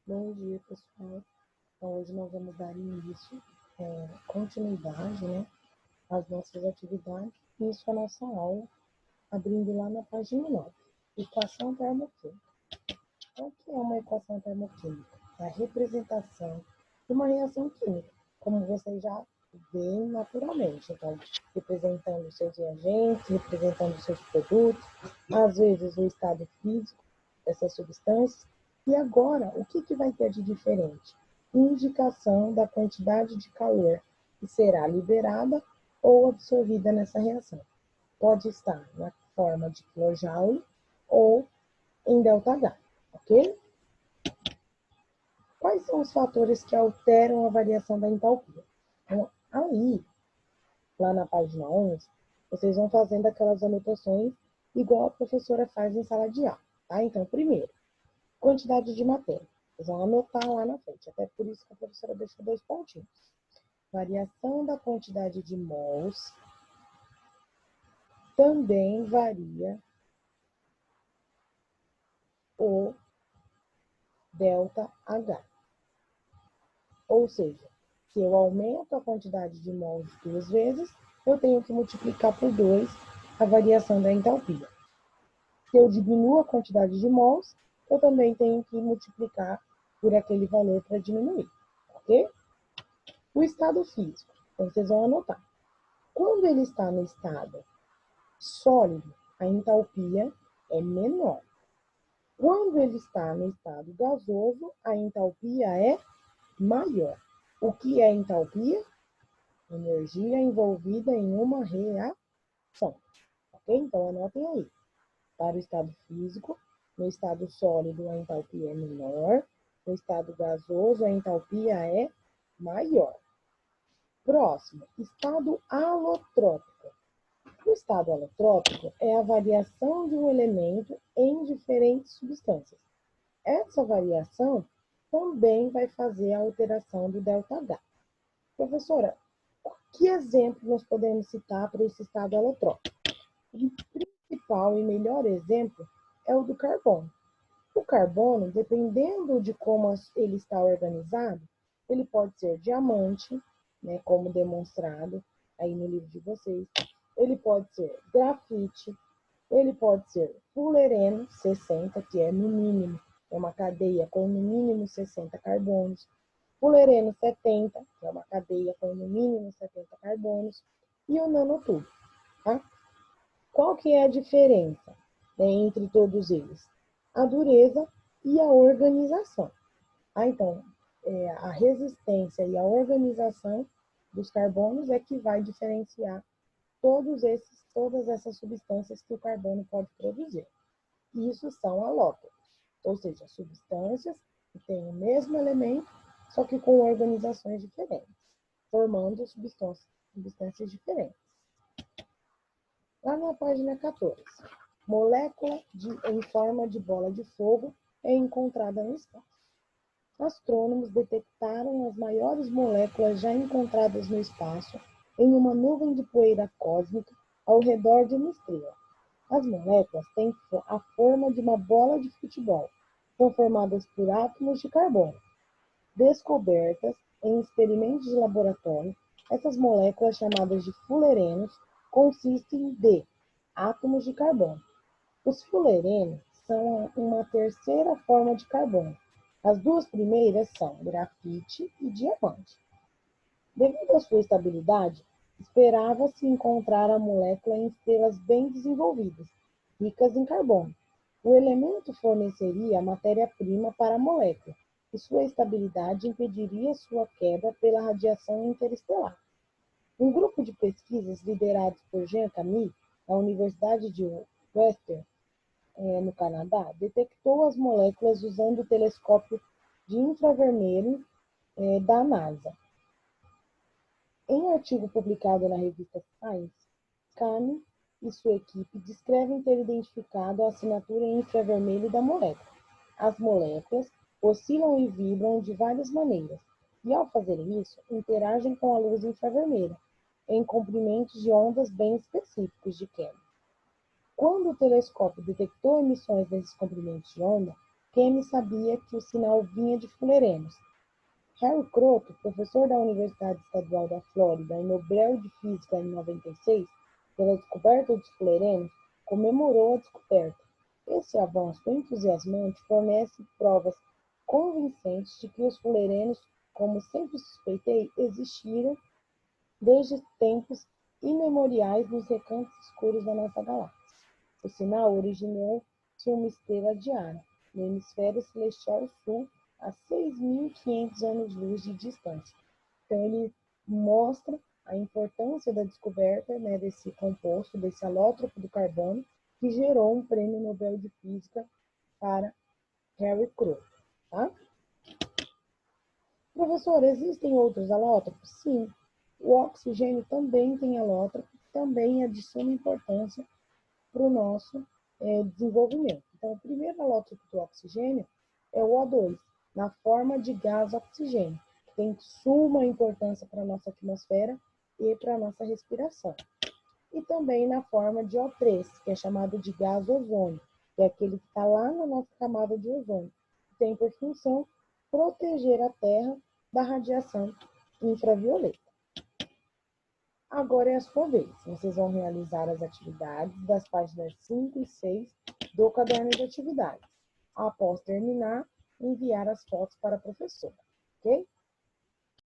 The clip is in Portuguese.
Bom dia, pessoal. Então, hoje nós vamos dar início, continuidade, né, às nossas atividades. Isso é a nossa aula, abrindo lá na página 9, Equação Termoquímica. Então, o que é uma equação termoquímica? É a representação de uma reação química, como vocês já veem naturalmente. Então, representando os seus reagentes, representando os seus produtos, às vezes o estado físico dessas substâncias. E agora, o que vai ter de diferente? Indicação da quantidade de calor que será liberada ou absorvida nessa reação. Pode estar na forma de kJ ou em ΔH, ok? Quais são os fatores que alteram a variação da entalpia? Então, aí, lá na página 11, vocês vão fazendo aquelas anotações igual a professora faz em sala de aula, tá? Então, primeiro, quantidade de matéria. Vocês vão anotar lá na frente, até por isso que a professora deixou 2 pontinhos. Variação da quantidade de mols também varia o ΔH. Ou seja, se eu aumento a quantidade de mols 2 vezes, eu tenho que multiplicar por 2 a variação da entalpia. Se eu diminuo a quantidade de mols, eu também tenho que multiplicar por aquele valor para diminuir, ok? O estado físico, então vocês vão anotar. Quando ele está no estado sólido, a entalpia é menor. Quando ele está no estado gasoso, a entalpia é maior. O que é entalpia? Energia envolvida em uma reação. Ok? Então, anotem aí. Para o estado físico, no estado sólido, a entalpia é menor. No estado gasoso, a entalpia é maior. Próximo, estado alotrópico. O estado alotrópico é a variação de um elemento em diferentes substâncias. Essa variação também vai fazer a alteração do ΔH. Professora, que exemplo nós podemos citar para esse estado alotrópico? O principal e melhor exemplo é o do carbono. O carbono, dependendo de como ele está organizado, ele pode ser diamante, né, como demonstrado aí no livro de vocês. Ele pode ser grafite, ele pode ser fulereno 60, que é no mínimo, é uma cadeia com no mínimo 60 carbonos. Fulereno 70, que é uma cadeia com no mínimo 70 carbonos. E o nanotube, tá? Qual que é a diferença, né, entre todos eles? A dureza e a organização. Então, a resistência e a organização dos carbonos é que vai diferenciar todas essas substâncias que o carbono pode produzir. E isso são alótopos, ou seja, substâncias que têm o mesmo elemento, só que com organizações diferentes, formando substâncias diferentes. Lá na página 14, molécula em forma de bola de fogo é encontrada no espaço. Astrônomos detectaram as maiores moléculas já encontradas no espaço em uma nuvem de poeira cósmica ao redor de uma estrela. As moléculas têm a forma de uma bola de futebol. São formadas por átomos de carbono. Descobertas em experimentos de laboratório, essas moléculas, chamadas de fulerenos, consistem de átomos de carbono. Os fulerenos são uma terceira forma de carbono. As 2 primeiras são grafite e diamante. Devido à sua estabilidade, esperava-se encontrar a molécula em estrelas bem desenvolvidas, ricas em carbono. O elemento forneceria a matéria-prima para a molécula, e sua estabilidade impediria sua queda pela radiação interestelar. Um grupo de pesquisas liderados por Jean Camus, da Universidade de Western, no Canadá, detectou as moléculas usando o telescópio de infravermelho da NASA. Em artigo publicado na revista Science, Camus e sua equipe descrevem ter identificado a assinatura em infravermelho da molécula. As moléculas oscilam e vibram de várias maneiras, e ao fazerem isso, interagem com a luz infravermelha, em comprimentos de ondas bem específicos de queda. Quando o telescópio detectou emissões desses comprimentos de onda, Kemi sabia que o sinal vinha de fullerenos. Harry Croto, professor da Universidade Estadual da Flórida e Nobel de Física em 96, pela descoberta dos fullerenos, comemorou a descoberta. Esse avanço entusiasmante fornece provas convincentes de que os fullerenos, como sempre suspeitei, existiram desde tempos imemoriais nos recantos escuros da nossa galáxia. O sinal originou-se uma estrela diária, no hemisfério celestial sul, a 6.500 anos-luz de distância. Então, ele mostra a importância da descoberta, né, desse composto, desse alótropo do carbono, que gerou um prêmio Nobel de Física para Harry Croto. Tá? Professor, existem outros alótropos? Sim. O oxigênio também tem alótropo, também é de suma importância para o nosso desenvolvimento. Então, o primeiro alótropo do oxigênio é o O2, na forma de gás oxigênio, que tem suma importância para a nossa atmosfera e para a nossa respiração. E também na forma de O3, que é chamado de gás ozônio, que é aquele que está lá na nossa camada de ozônio, que tem por função proteger a Terra da radiação infravioleta. Agora é a sua vez. Vocês vão realizar as atividades das páginas 5 e 6 do caderno de atividades. Após terminar, enviar as fotos para a professora, ok?